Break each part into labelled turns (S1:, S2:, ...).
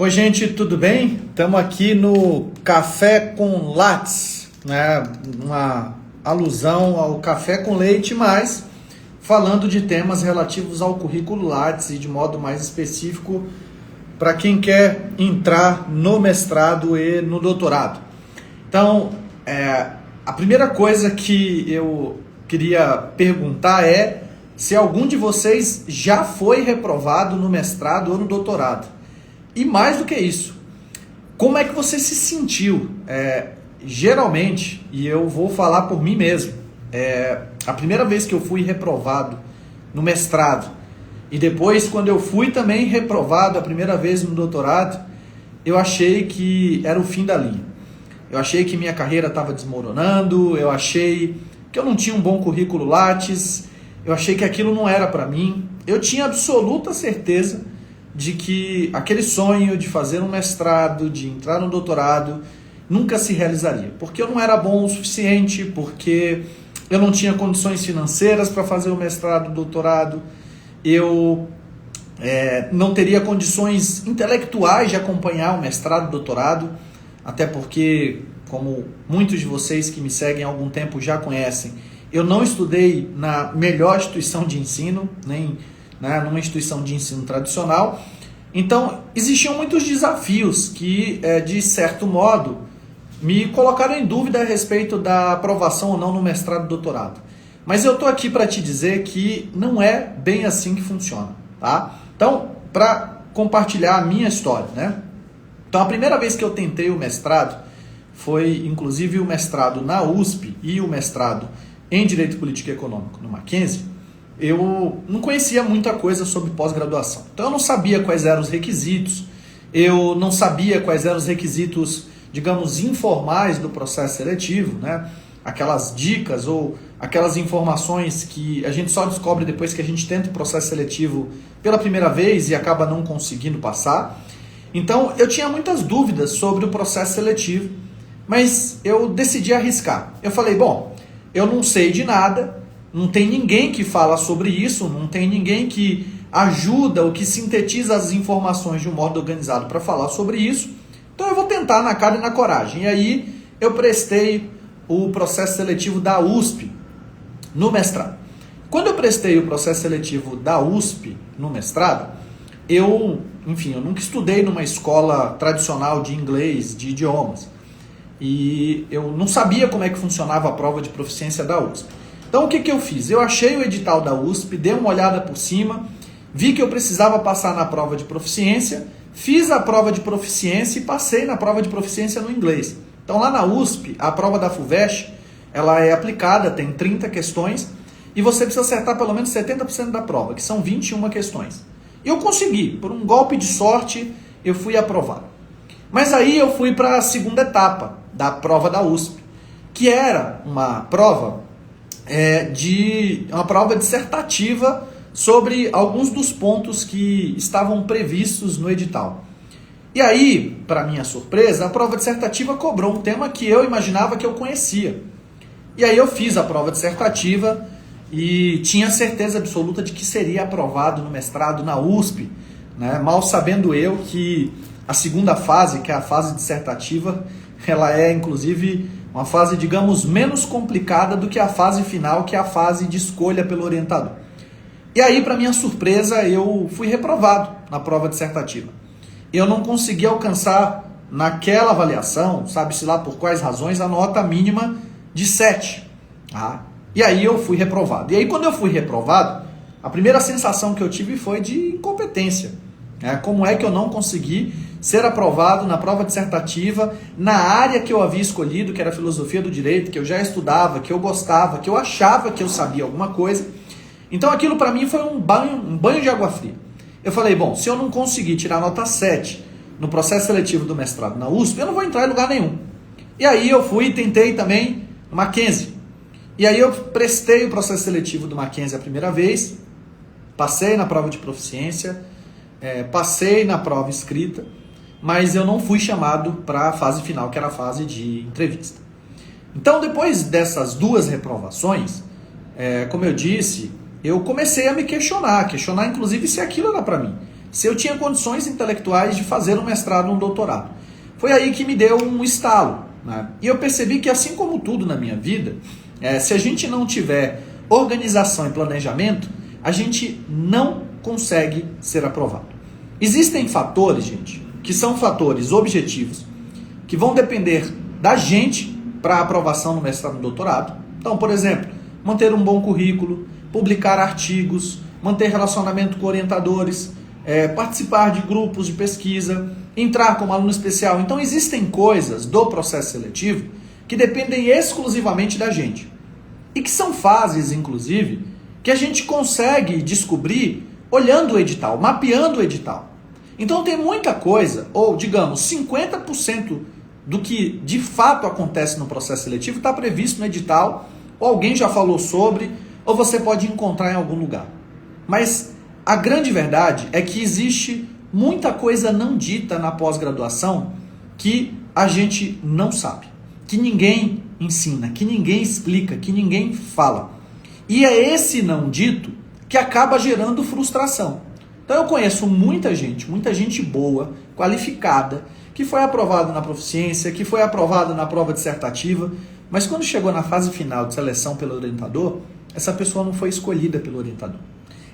S1: Oi, gente, tudo bem? Estamos aqui no Café com Lattes, né? Uma alusão ao café com leite, mas falando de temas relativos ao currículo Lattes e de modo mais específico para quem quer entrar no mestrado e no doutorado. Então, a primeira coisa que eu queria perguntar é se algum de vocês já foi reprovado no mestrado ou no doutorado. E mais do que isso, como é que você se sentiu? Geralmente, e eu vou falar por mim mesmo, a primeira vez que eu fui reprovado no mestrado e depois quando eu fui também reprovado a primeira vez no doutorado, eu achei que era o fim da linha. Eu achei que minha carreira estava desmoronando, eu achei que eu não tinha um bom currículo Lattes, eu achei que aquilo não era para mim. Eu tinha absoluta certeza de que aquele sonho de fazer um mestrado, de entrar no doutorado, nunca se realizaria. Porque eu não era bom o suficiente, porque eu não tinha condições financeiras para fazer o mestrado, o doutorado, eu não teria condições intelectuais de acompanhar o mestrado, o doutorado, até porque, como muitos de vocês que me seguem há algum tempo já conhecem, eu não estudei na melhor instituição de ensino, nem numa instituição de ensino tradicional. Então, existiam muitos desafios que, de certo modo, me colocaram em dúvida a respeito da aprovação ou não no mestrado e doutorado. Mas eu estou aqui para te dizer que não é bem assim que funciona, tá? Então, para compartilhar a minha história, né? Então, a primeira vez que eu tentei o mestrado foi, inclusive, o mestrado na USP e o mestrado em Direito Político e Econômico no Mackenzie. Eu não conhecia muita coisa sobre pós-graduação. Então eu não sabia quais eram os requisitos, eu não sabia quais eram os requisitos, digamos, informais do processo seletivo, né? Aquelas dicas ou aquelas informações que a gente só descobre depois que a gente tenta o processo seletivo pela primeira vez e acaba não conseguindo passar. Então eu tinha muitas dúvidas sobre o processo seletivo, mas eu decidi arriscar. Eu falei, bom, eu não sei de nada, não tem ninguém que fala sobre isso, não tem ninguém que ajuda ou que sintetiza as informações de um modo organizado para falar sobre isso. Então eu vou tentar na cara e na coragem. E aí eu prestei o processo seletivo da USP no mestrado. Quando eu prestei o processo seletivo da USP no mestrado, eu nunca estudei numa escola tradicional de inglês, de idiomas. E eu não sabia como é que funcionava a prova de proficiência da USP. Então o que eu fiz? Eu achei o edital da USP, dei uma olhada por cima, vi que eu precisava passar na prova de proficiência, fiz a prova de proficiência e passei na prova de proficiência no inglês. Então lá na USP, a prova da FUVEST, ela é aplicada, tem 30 questões, e você precisa acertar pelo menos 70% da prova, que são 21 questões. E eu consegui, por um golpe de sorte, eu fui aprovado. Mas aí eu fui para a segunda etapa da prova da USP, que era uma prova uma prova dissertativa sobre alguns dos pontos que estavam previstos no edital. E aí, para minha surpresa, a prova dissertativa cobrou um tema que eu imaginava que eu conhecia. E aí eu fiz a prova dissertativa e tinha certeza absoluta de que seria aprovado no mestrado na USP, né? Mal sabendo eu que a segunda fase, que é a fase dissertativa, ela é inclusive uma fase, digamos, menos complicada do que a fase final, que é a fase de escolha pelo orientador. E aí, para minha surpresa, eu fui reprovado na prova dissertativa. Eu não consegui alcançar naquela avaliação, sabe-se lá por quais razões, a nota mínima de 7. Tá? E aí eu fui reprovado. E aí, quando eu fui reprovado, a primeira sensação que eu tive foi de incompetência. Como é que eu não consegui ser aprovado na prova dissertativa na área que eu havia escolhido, que era a filosofia do direito, que eu já estudava, que eu gostava, que eu achava que eu sabia alguma coisa. Então aquilo para mim foi um banho de água fria. Eu falei, bom, se eu não conseguir tirar nota 7 no processo seletivo do mestrado na USP, eu não vou entrar em lugar nenhum. E aí eu fui e tentei também no Mackenzie. E aí eu prestei o processo seletivo do Mackenzie a primeira vez, passei na prova de proficiência, passei na prova escrita, mas eu não fui chamado para a fase final, que era a fase de entrevista. Então, depois dessas duas reprovações, como eu disse, eu comecei a me questionar inclusive se aquilo era para mim. se eu tinha condições intelectuais de fazer um mestrado ou um doutorado. Foi aí que me deu um estalo, né? E eu percebi que, assim como tudo na minha vida, se a gente não tiver organização e planejamento, a gente não consegue ser aprovado. Existem fatores, gente, que são fatores objetivos, que vão depender da gente para aprovação no mestrado e no doutorado. Então, por exemplo, manter um bom currículo, publicar artigos, manter relacionamento com orientadores, participar de grupos de pesquisa, entrar como aluno especial. Então, existem coisas do processo seletivo que dependem exclusivamente da gente. E que são fases, inclusive, que a gente consegue descobrir olhando o edital, mapeando o edital. Então tem muita coisa, ou digamos, 50% do que de fato acontece no processo seletivo está previsto no edital, ou alguém já falou sobre, ou você pode encontrar em algum lugar. Mas a grande verdade é que existe muita coisa não dita na pós-graduação que a gente não sabe, que ninguém ensina, que ninguém explica, que ninguém fala. E é esse não dito que acaba gerando frustração. Então eu conheço muita gente boa, qualificada, que foi aprovada na proficiência, que foi aprovada na prova dissertativa, mas quando chegou na fase final de seleção pelo orientador, essa pessoa não foi escolhida pelo orientador.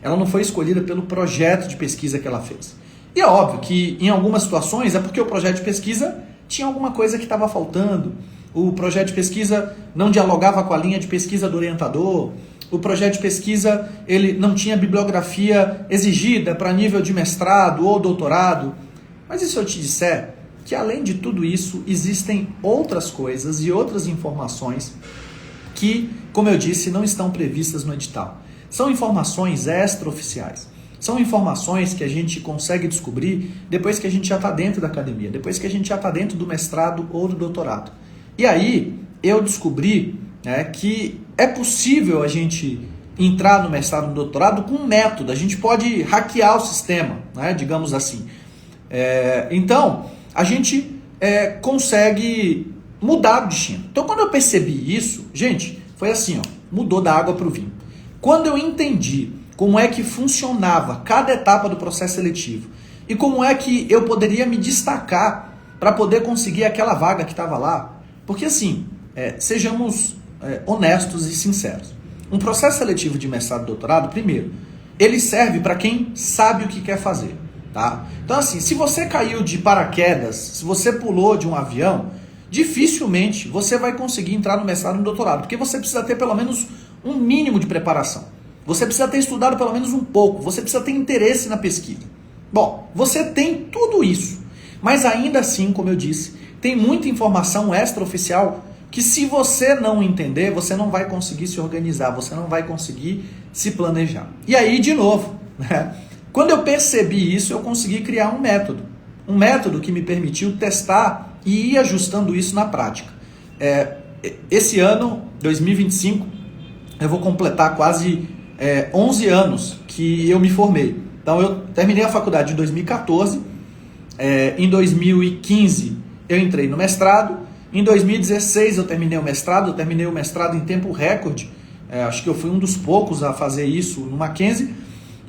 S1: Ela não foi escolhida pelo projeto de pesquisa que ela fez. E é óbvio que em algumas situações é porque o projeto de pesquisa tinha alguma coisa que estava faltando. O projeto de pesquisa não dialogava com a linha de pesquisa do orientador. O projeto de pesquisa ele não tinha bibliografia exigida para nível de mestrado ou doutorado. Mas e se eu te disser que além de tudo isso, existem outras coisas e outras informações que, como eu disse, não estão previstas no edital. São informações extraoficiais. São informações que a gente consegue descobrir depois que a gente já está dentro da academia, depois que a gente já está dentro do mestrado ou do doutorado. E aí eu descobri que é possível a gente entrar no mestrado e no doutorado com um método. A gente pode hackear o sistema, digamos assim. Então, a gente consegue mudar o destino. Então, quando eu percebi isso, gente, foi assim, mudou da água para o vinho. Quando eu entendi como é que funcionava cada etapa do processo seletivo e como é que eu poderia me destacar para poder conseguir aquela vaga que estava lá, porque assim, sejamos honestos e sinceros. Um processo seletivo de mestrado e doutorado, primeiro, ele serve para quem sabe o que quer fazer. Tá? Então assim, se você caiu de paraquedas, se você pulou de um avião, dificilmente você vai conseguir entrar no mestrado e no doutorado, porque você precisa ter pelo menos um mínimo de preparação. Você precisa ter estudado pelo menos um pouco, você precisa ter interesse na pesquisa. Bom, você tem tudo isso, mas ainda assim, como eu disse, tem muita informação extraoficial que se você não entender, você não vai conseguir se organizar, você não vai conseguir se planejar. E aí, de novo, quando eu percebi isso, eu consegui criar um método que me permitiu testar e ir ajustando isso na prática. Esse ano, 2025, eu vou completar quase 11 anos que eu me formei. Então eu terminei a faculdade em 2014, em 2015 eu entrei no mestrado, em 2016 eu terminei o mestrado em tempo recorde, acho que eu fui um dos poucos a fazer isso no Mackenzie,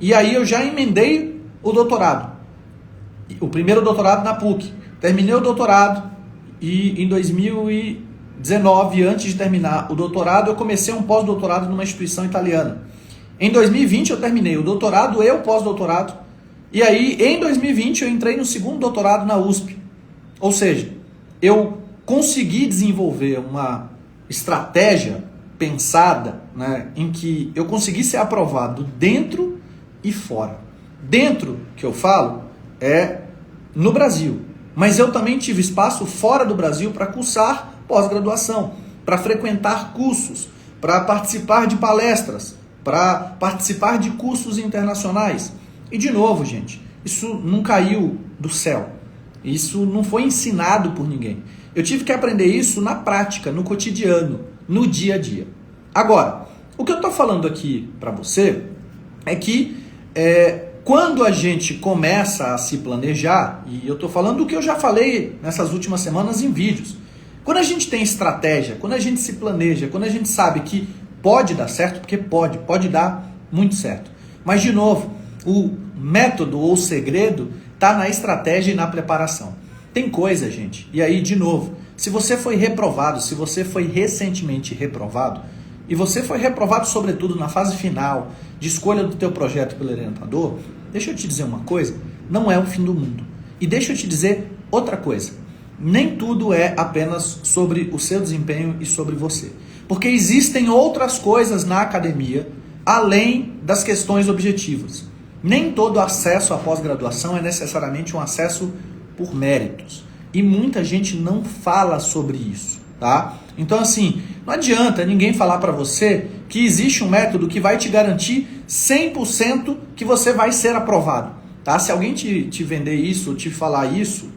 S1: e aí eu já emendei o doutorado, o primeiro doutorado na PUC, terminei o doutorado e em 2019, antes de terminar o doutorado, eu comecei um pós-doutorado numa instituição italiana. Em 2020 eu terminei o doutorado e o pós-doutorado, e aí em 2020 eu entrei no segundo doutorado na USP. Ou seja, eu consegui desenvolver uma estratégia pensada, em que eu consegui ser aprovado dentro e fora. Dentro, que eu falo, é no Brasil, mas eu também tive espaço fora do Brasil para cursar pós-graduação, para frequentar cursos, para participar de palestras, para participar de cursos internacionais. E de novo, gente, isso não caiu do céu. Isso não foi ensinado por ninguém. Eu tive que aprender isso na prática, no cotidiano, no dia a dia. Agora, o que eu estou falando aqui para você é que quando a gente começa a se planejar, e eu estou falando do que eu já falei nessas últimas semanas em vídeos, quando a gente tem estratégia, quando a gente se planeja, quando a gente sabe que pode dar certo, porque pode dar muito certo. Mas, de novo, o método ou segredo está na estratégia e na preparação. Tem coisa, gente, e aí, de novo, se você foi reprovado, se você foi recentemente reprovado, e você foi reprovado sobretudo na fase final de escolha do teu projeto pelo orientador, deixa eu te dizer uma coisa, não é o fim do mundo. E deixa eu te dizer outra coisa, nem tudo é apenas sobre o seu desempenho e sobre você. Porque existem outras coisas na academia, além das questões objetivas. Nem todo acesso à pós-graduação é necessariamente um acesso por méritos. E muita gente não fala sobre isso, tá? Então, assim, não adianta ninguém falar para você que existe um método que vai te garantir 100% que você vai ser aprovado, tá? Se alguém te vender isso, te falar isso,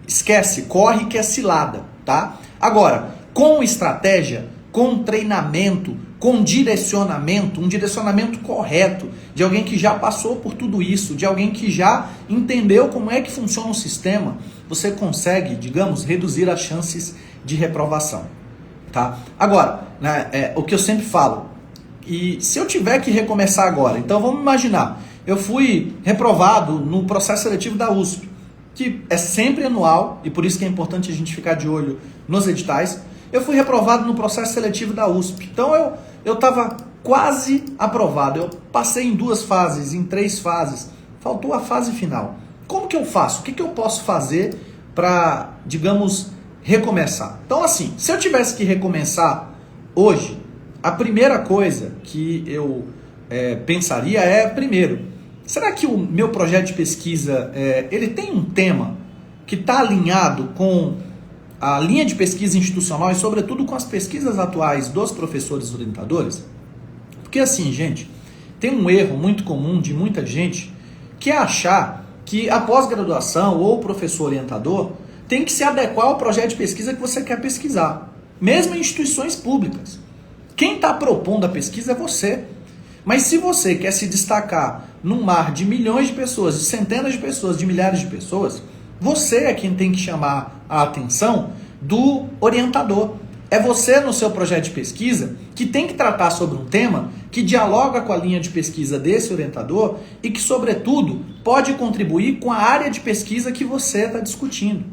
S1: esquece, corre que é cilada, tá? Agora, com estratégia, com treinamento, com direcionamento, um direcionamento correto, de alguém que já passou por tudo isso, de alguém que já entendeu como é que funciona o sistema, você consegue, digamos, reduzir as chances de reprovação, tá? Agora, né, o que eu sempre falo, e se eu tiver que recomeçar agora, então vamos imaginar, eu fui reprovado no processo seletivo da USP, que é sempre anual, e por isso que é importante a gente ficar de olho nos editais. Eu fui reprovado no processo seletivo da USP, então eu estava quase aprovado, eu passei em 2 fases, em 3 fases, faltou a fase final. Como que eu faço? O que eu posso fazer para, digamos, recomeçar? Então, assim, se eu tivesse que recomeçar hoje, a primeira coisa que eu pensaria é, primeiro, será que o meu projeto de pesquisa ele tem um tema que está alinhado com a linha de pesquisa institucional e, sobretudo, com as pesquisas atuais dos professores orientadores? Porque, assim, gente, tem um erro muito comum de muita gente que é achar que a pós-graduação ou o professor orientador tem que se adequar ao projeto de pesquisa que você quer pesquisar, mesmo em instituições públicas. Quem está propondo a pesquisa é você. Mas se você quer se destacar num mar de milhões de pessoas, de centenas de pessoas, de milhares de pessoas, você é quem tem que chamar a atenção do orientador. É você, no seu projeto de pesquisa, que tem que tratar sobre um tema que dialoga com a linha de pesquisa desse orientador e que, sobretudo, pode contribuir com a área de pesquisa que você está discutindo.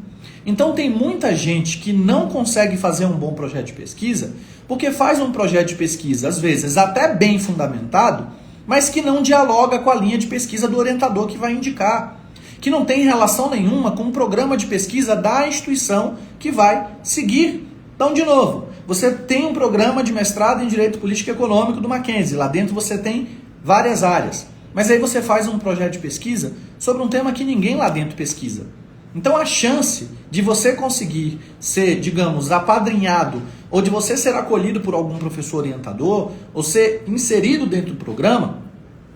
S1: Então tem muita gente que não consegue fazer um bom projeto de pesquisa porque faz um projeto de pesquisa, às vezes até bem fundamentado, mas que não dialoga com a linha de pesquisa do orientador que vai indicar, que não tem relação nenhuma com o programa de pesquisa da instituição que vai seguir. Então, de novo, você tem um programa de mestrado em Direito Político e Econômico do Mackenzie, lá dentro você tem várias áreas, mas aí você faz um projeto de pesquisa sobre um tema que ninguém lá dentro pesquisa. Então a chance de você conseguir ser, digamos, apadrinhado ou de você ser acolhido por algum professor orientador ou ser inserido dentro do programa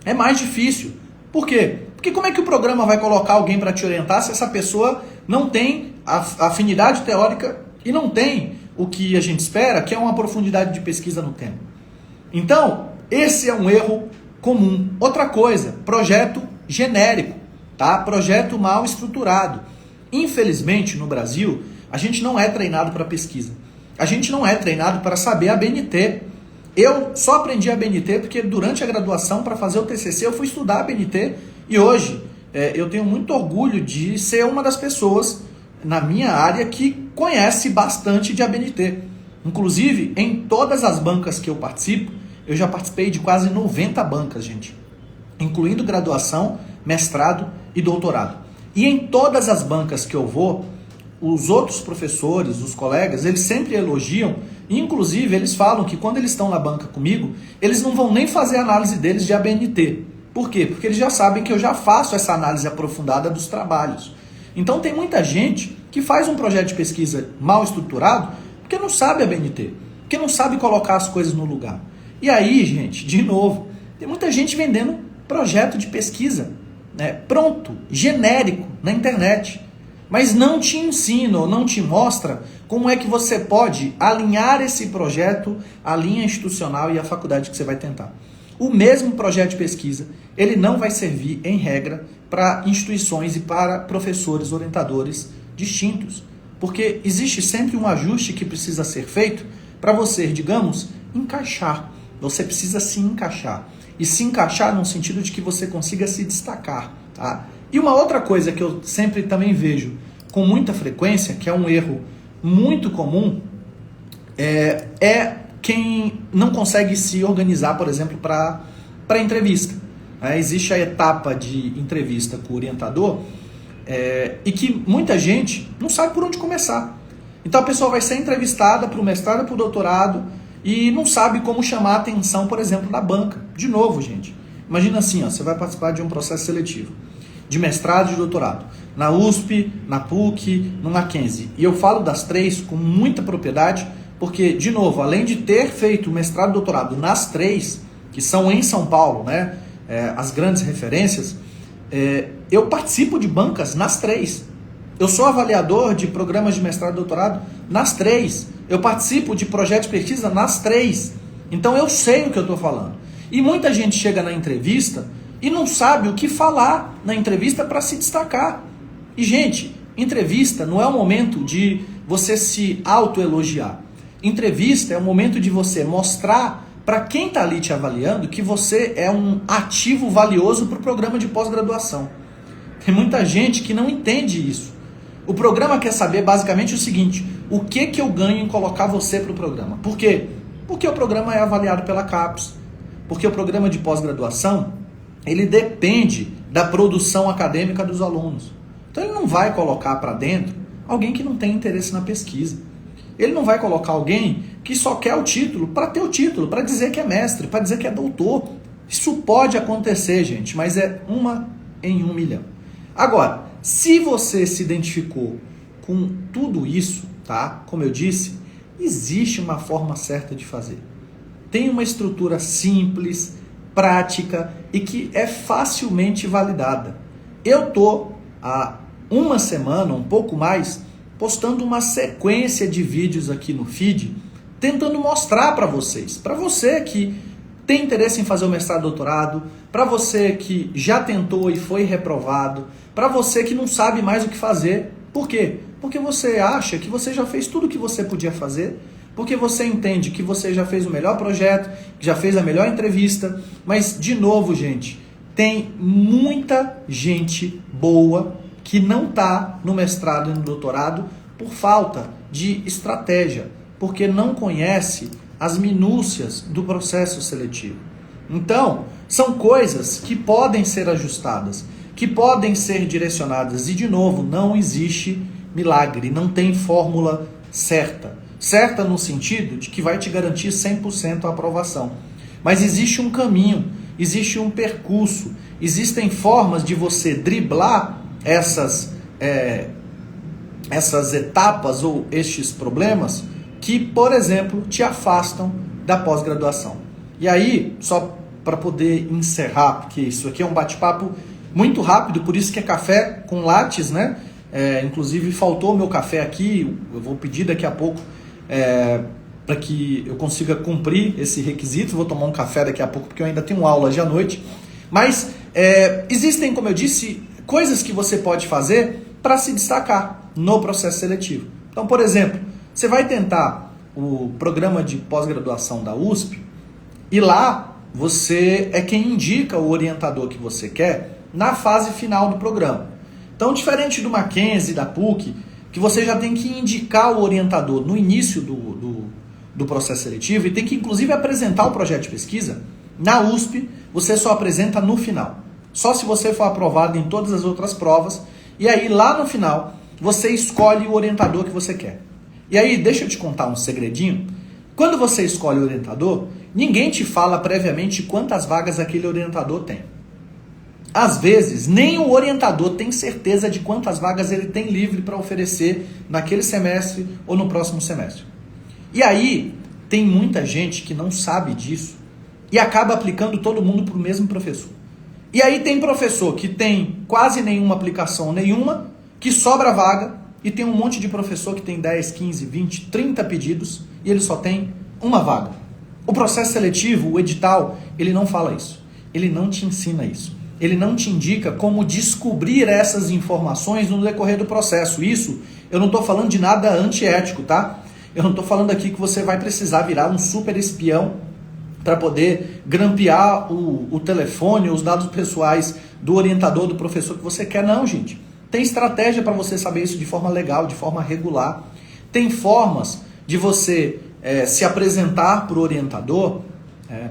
S1: é mais difícil. Por quê? Porque como é que o programa vai colocar alguém para te orientar se essa pessoa não tem a afinidade teórica e não tem o que a gente espera, que é uma profundidade de pesquisa no tema? Então, esse é um erro comum. Outra coisa, projeto genérico, tá? Projeto mal estruturado. Infelizmente, no Brasil, a gente não é treinado para pesquisa. A gente não é treinado para saber a BNT. Eu só aprendi a BNT porque durante a graduação, para fazer o TCC, eu fui estudar a BNT e hoje eu tenho muito orgulho de ser uma das pessoas na minha área que conhece bastante de ABNT. Inclusive, em todas as bancas que eu participo, eu já participei de quase 90 bancas, gente, incluindo graduação, mestrado e doutorado. E em todas as bancas que eu vou, os outros professores, os colegas, eles sempre elogiam, e inclusive eles falam que quando eles estão na banca comigo, eles não vão nem fazer análise deles de ABNT. Por quê? Porque eles já sabem que eu já faço essa análise aprofundada dos trabalhos. Então tem muita gente que faz um projeto de pesquisa mal estruturado porque não sabe ABNT, porque não sabe colocar as coisas no lugar. E aí, gente, de novo, tem muita gente vendendo projeto de pesquisa, pronto, genérico, na internet, mas não te ensina ou não te mostra como é que você pode alinhar esse projeto à linha institucional e à faculdade que você vai tentar. O mesmo projeto de pesquisa, ele não vai servir, em regra, para instituições e para professores orientadores distintos, porque existe sempre um ajuste que precisa ser feito para você, digamos, encaixar. Você precisa se encaixar. E se encaixar no sentido de que você consiga se destacar Tá? E uma outra coisa que eu sempre também vejo com muita frequência, que é um erro muito comum, é quem não consegue se organizar, por exemplo, para entrevista. Existe a etapa de entrevista com o orientador e que muita gente não sabe por onde começar. Então a pessoa vai ser entrevistada para o mestrado ou para o doutorado e não sabe como chamar a atenção, por exemplo, da banca. De novo, gente, imagina assim, você vai participar de um processo seletivo de mestrado e de doutorado, na USP, na PUC, no Mackenzie. E eu falo das três com muita propriedade, porque, de novo, além de ter feito mestrado e doutorado nas três, que são em São Paulo, né, as grandes referências, eu participo de bancas nas três. Eu sou avaliador de programas de mestrado e doutorado nas três. Eu participo de projetos de pesquisa nas três. Então eu sei o que eu estou falando. E muita gente chega na entrevista e não sabe o que falar na entrevista para se destacar. E, gente, entrevista não é o momento de você se autoelogiar. Entrevista é o momento de você mostrar para quem está ali te avaliando que você é um ativo valioso para o programa de pós-graduação. Tem muita gente que não entende isso. O programa quer saber basicamente o seguinte: o que eu ganho em colocar você para o programa? Por quê? Porque o programa é avaliado pela CAPES. Porque o programa de pós-graduação, ele depende da produção acadêmica dos alunos. Então ele não vai colocar para dentro alguém que não tem interesse na pesquisa. Ele não vai colocar alguém que só quer o título para ter o título, para dizer que é mestre, para dizer que é doutor. Isso pode acontecer, gente, mas é 1 em 1 milhão. Agora, se você se identificou com tudo isso, tá? Como eu disse, existe uma forma certa de fazer. Tem uma estrutura simples, prática e que é facilmente validada. Eu tô há 1 semana, um pouco mais, postando uma sequência de vídeos aqui no feed, tentando mostrar para vocês, para você que tem interesse em fazer o mestrado e doutorado, para você que já tentou e foi reprovado, para você que não sabe mais o que fazer. Por quê? Porque você acha que você já fez tudo o que você podia fazer, porque você entende que você já fez o melhor projeto, que já fez a melhor entrevista, mas, de novo, gente, tem muita gente boa que não está no mestrado e no doutorado por falta de estratégia, porque não conhece as minúcias do processo seletivo. Então, são coisas que podem ser ajustadas, que podem ser direcionadas. E, de novo, não existe milagre, não tem fórmula certa. Certa no sentido de que vai te garantir 100% a aprovação. Mas existe um caminho, existe um percurso, existem formas de você driblar essas etapas ou estes problemas que, por exemplo, te afastam da pós-graduação. E aí, só para poder encerrar, porque isso aqui é um bate-papo muito rápido, por isso que é café com lattes, né? Inclusive faltou o meu café aqui, eu vou pedir daqui a pouco para que eu consiga cumprir esse requisito. Vou tomar um café daqui a pouco, porque eu ainda tenho aula hoje à noite. Mas existem, como eu disse, coisas que você pode fazer para se destacar no processo seletivo. Então, por exemplo, você vai tentar o programa de pós-graduação da USP e lá você é quem indica o orientador que você quer na fase final do programa. Então, diferente do Mackenzie, da PUC, que você já tem que indicar o orientador no início do processo seletivo e tem que, inclusive, apresentar o projeto de pesquisa, na USP você só apresenta no final. Só se você for aprovado em todas as outras provas. E aí, lá no final, você escolhe o orientador que você quer. E aí, deixa eu te contar um segredinho. Quando você escolhe o orientador, ninguém te fala previamente quantas vagas aquele orientador tem. Às vezes, nem o orientador tem certeza de quantas vagas ele tem livre para oferecer naquele semestre ou no próximo semestre. E aí, tem muita gente que não sabe disso e acaba aplicando todo mundo para o mesmo professor. E aí tem professor que tem quase nenhuma aplicação nenhuma, que sobra vaga, e tem um monte de professor que tem 10, 15, 20, 30 pedidos e ele só tem uma vaga. O processo seletivo, o edital, ele não fala isso. Ele não te ensina isso. Ele não te indica como descobrir essas informações no decorrer do processo. Isso, eu não estou falando de nada antiético, tá? Eu não estou falando aqui que você vai precisar virar um super espião para poder grampear o telefone, os dados pessoais do orientador, do professor que você quer. Não, gente. Tem estratégia para você saber isso de forma legal, de forma regular. Tem formas de você se apresentar para o orientador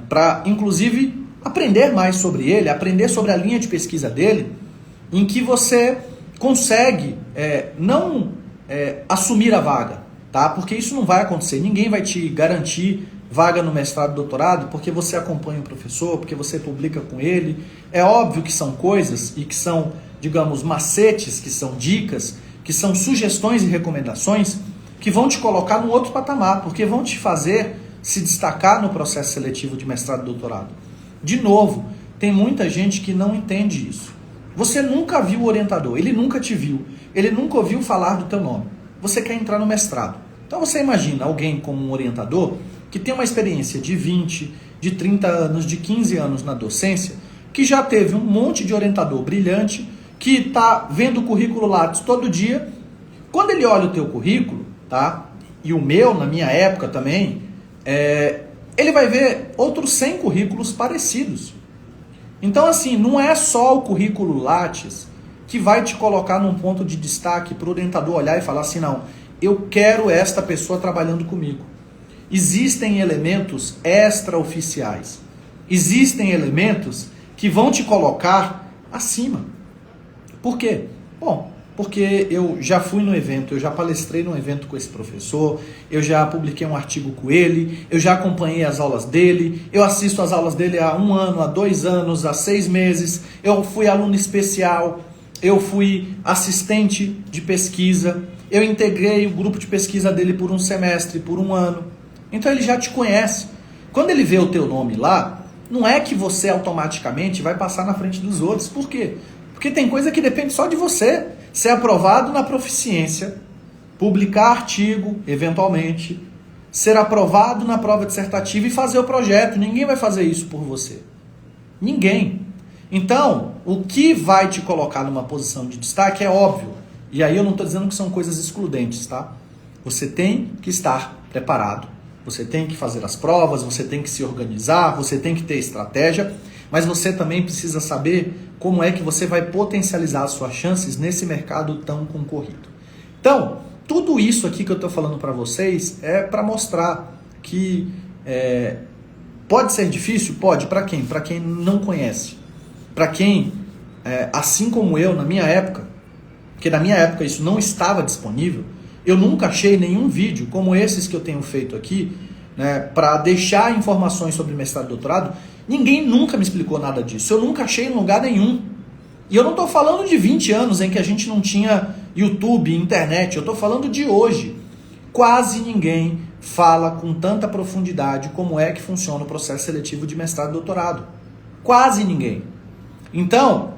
S1: para, inclusive, aprender mais sobre ele, aprender sobre a linha de pesquisa dele, em que você consegue não assumir a vaga, tá? Porque isso não vai acontecer. Ninguém vai te garantir vaga no mestrado e doutorado porque você acompanha o professor, porque você publica com ele. É óbvio que são coisas e que são, digamos, macetes, que são dicas, que são sugestões e recomendações que vão te colocar num outro patamar, porque vão te fazer se destacar no processo seletivo de mestrado e doutorado. De novo, tem muita gente que não entende isso. Você nunca viu o orientador, ele nunca te viu, ele nunca ouviu falar do teu nome. Você quer entrar no mestrado. Então você imagina alguém como um orientador que tem uma experiência de 20, de 30 anos, de 15 anos na docência, que já teve um monte de orientador brilhante, que está vendo o currículo Lattes todo dia. Quando ele olha o teu currículo, tá? E o meu, na minha época também, ele vai ver outros 100 currículos parecidos. Então, assim, não é só o currículo Lattes que vai te colocar num ponto de destaque para o orientador olhar e falar assim, não, eu quero esta pessoa trabalhando comigo. Existem elementos extraoficiais. Existem elementos que vão te colocar acima. Por quê? Bom, porque eu já fui no evento, eu já palestrei no evento com esse professor, eu já publiquei um artigo com ele, eu já acompanhei as aulas dele, eu assisto as aulas dele há 1 ano, há 2 anos, há 6 meses, eu fui aluno especial, eu fui assistente de pesquisa, eu integrei o grupo de pesquisa dele por 1 semestre, por 1 ano. Então ele já te conhece. Quando ele vê o teu nome lá, não é que você automaticamente vai passar na frente dos outros. Por quê? Porque tem coisa que depende só de você. Ser aprovado na proficiência, publicar artigo, eventualmente, ser aprovado na prova dissertativa e fazer o projeto. Ninguém vai fazer isso por você. Ninguém. Então, o que vai te colocar numa posição de destaque é óbvio. E aí eu não estou dizendo que são coisas excludentes, tá? Você tem que estar preparado. Você tem que fazer as provas, você tem que se organizar, você tem que ter estratégia, mas você também precisa saber como é que você vai potencializar as suas chances nesse mercado tão concorrido. Então, tudo isso aqui que eu estou falando para vocês é para mostrar que pode ser difícil? Pode. Para quem? Para quem não conhece. Para quem, assim como eu, na minha época, porque na minha época isso não estava disponível, eu nunca achei nenhum vídeo como esses que eu tenho feito aqui, né, para deixar informações sobre mestrado e doutorado. Ninguém nunca me explicou nada disso. Eu nunca achei em lugar nenhum. E eu não estou falando de 20 anos em que a gente não tinha YouTube, internet. Eu estou falando de hoje. Quase ninguém fala com tanta profundidade como é que funciona o processo seletivo de mestrado e doutorado. Quase ninguém. Então,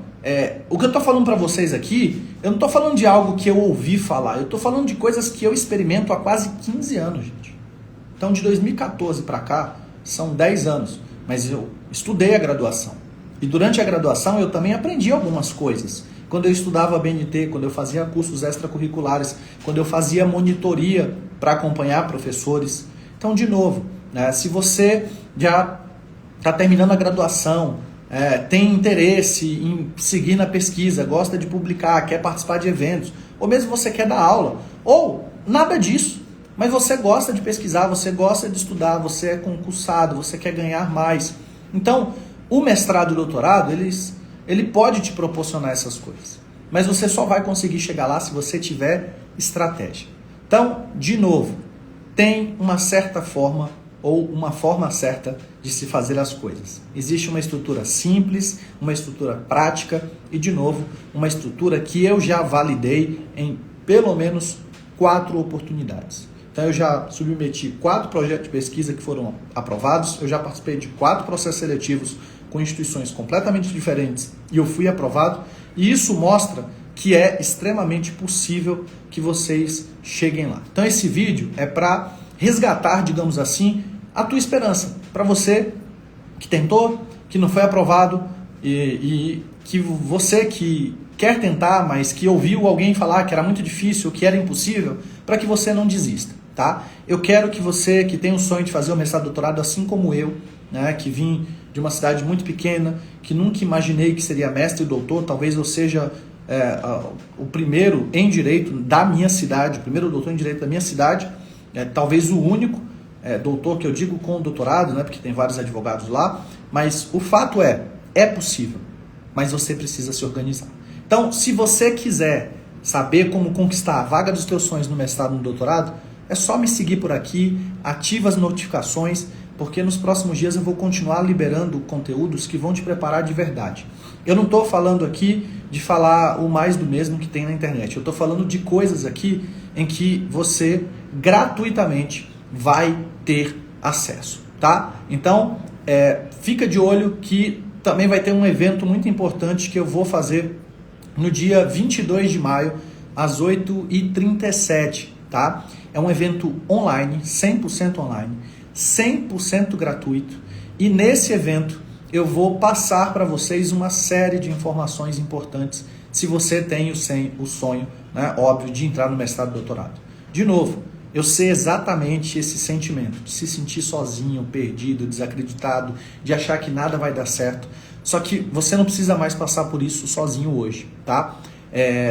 S1: o que eu estou falando para vocês aqui, eu não estou falando de algo que eu ouvi falar, eu estou falando de coisas que eu experimento há quase 15 anos, gente. Então, de 2014 para cá, são 10 anos, mas eu estudei a graduação. E durante a graduação eu também aprendi algumas coisas. Quando eu estudava BNT, quando eu fazia cursos extracurriculares, quando eu fazia monitoria para acompanhar professores. Então, de novo, né, se você já está terminando a graduação, tem interesse em seguir na pesquisa, gosta de publicar, quer participar de eventos, ou mesmo você quer dar aula, ou nada disso, mas você gosta de pesquisar, você gosta de estudar, você é concursado, você quer ganhar mais. Então, o mestrado e o doutorado, ele pode te proporcionar essas coisas, mas você só vai conseguir chegar lá se você tiver estratégia. Então, de novo, tem uma certa forma ou uma forma certa de se fazer as coisas. Existe uma estrutura simples, uma estrutura prática e, de novo, uma estrutura que eu já validei em pelo menos 4 oportunidades. Então eu já submeti 4 projetos de pesquisa que foram aprovados, eu já participei de 4 processos seletivos com instituições completamente diferentes e eu fui aprovado, e isso mostra que é extremamente possível que vocês cheguem lá. Então esse vídeo é para resgatar, digamos assim, a tua esperança, para você que tentou, que não foi aprovado e que você que quer tentar, mas que ouviu alguém falar que era muito difícil, que era impossível, para que você não desista, tá? Eu quero que você que tem o sonho de fazer o mestrado e doutorado, assim como eu, né, que vim de uma cidade muito pequena, que nunca imaginei que seria mestre e doutor. Talvez eu seja o primeiro em direito da minha cidade, o primeiro doutor em direito da minha cidade, talvez o único doutor que eu digo com doutorado, né, porque tem vários advogados lá, mas o fato é possível, mas você precisa se organizar. Então, se você quiser saber como conquistar a vaga dos teus sonhos no mestrado e no doutorado, é só me seguir por aqui, ativa as notificações, porque nos próximos dias eu vou continuar liberando conteúdos que vão te preparar de verdade. Eu não estou falando aqui de falar o mais do mesmo que tem na internet. Eu estou falando de coisas aqui em que você gratuitamente vai ter acesso, tá? Então, fica de olho que também vai ter um evento muito importante que eu vou fazer no dia 22 de maio, às 8h37, tá? É um evento online, 100% online, 100% gratuito. E nesse evento eu vou passar para vocês uma série de informações importantes se você tem o sonho, né, óbvio, de entrar no mestrado e doutorado. De novo, eu sei exatamente esse sentimento, de se sentir sozinho, perdido, desacreditado, de achar que nada vai dar certo. Só que você não precisa mais passar por isso sozinho hoje, tá?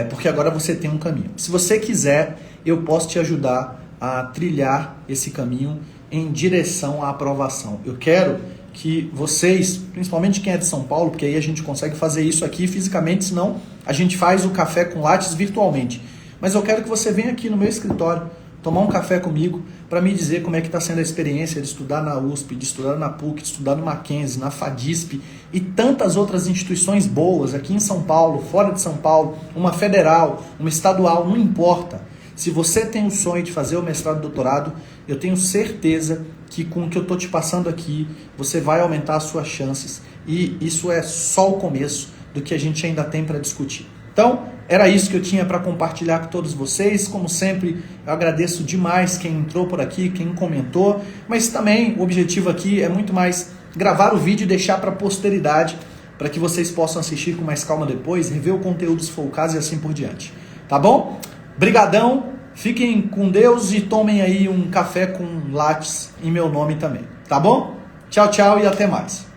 S1: Porque agora você tem um caminho. Se você quiser, eu posso te ajudar a trilhar esse caminho em direção à aprovação. Eu quero que vocês, principalmente quem é de São Paulo, porque aí a gente consegue fazer isso aqui fisicamente, senão a gente faz o Café com Lattes virtualmente. Mas eu quero que você venha aqui no meu escritório, tomar um café comigo, para me dizer como é que está sendo a experiência de estudar na USP, de estudar na PUC, de estudar no Mackenzie, na FADISP e tantas outras instituições boas aqui em São Paulo, fora de São Paulo, uma federal, uma estadual, não importa. Se você tem o sonho de fazer o mestrado e doutorado, eu tenho certeza que com o que eu estou te passando aqui, você vai aumentar as suas chances e isso é só o começo do que a gente ainda tem para discutir. Então, era isso que eu tinha para compartilhar com todos vocês. Como sempre, eu agradeço demais quem entrou por aqui, quem comentou, mas também o objetivo aqui é muito mais gravar o vídeo e deixar para a posteridade, para que vocês possam assistir com mais calma depois, rever o conteúdo se for o caso e assim por diante. Tá bom? Brigadão, fiquem com Deus e tomem aí um café com lattes em meu nome também. Tá bom? Tchau, tchau e até mais.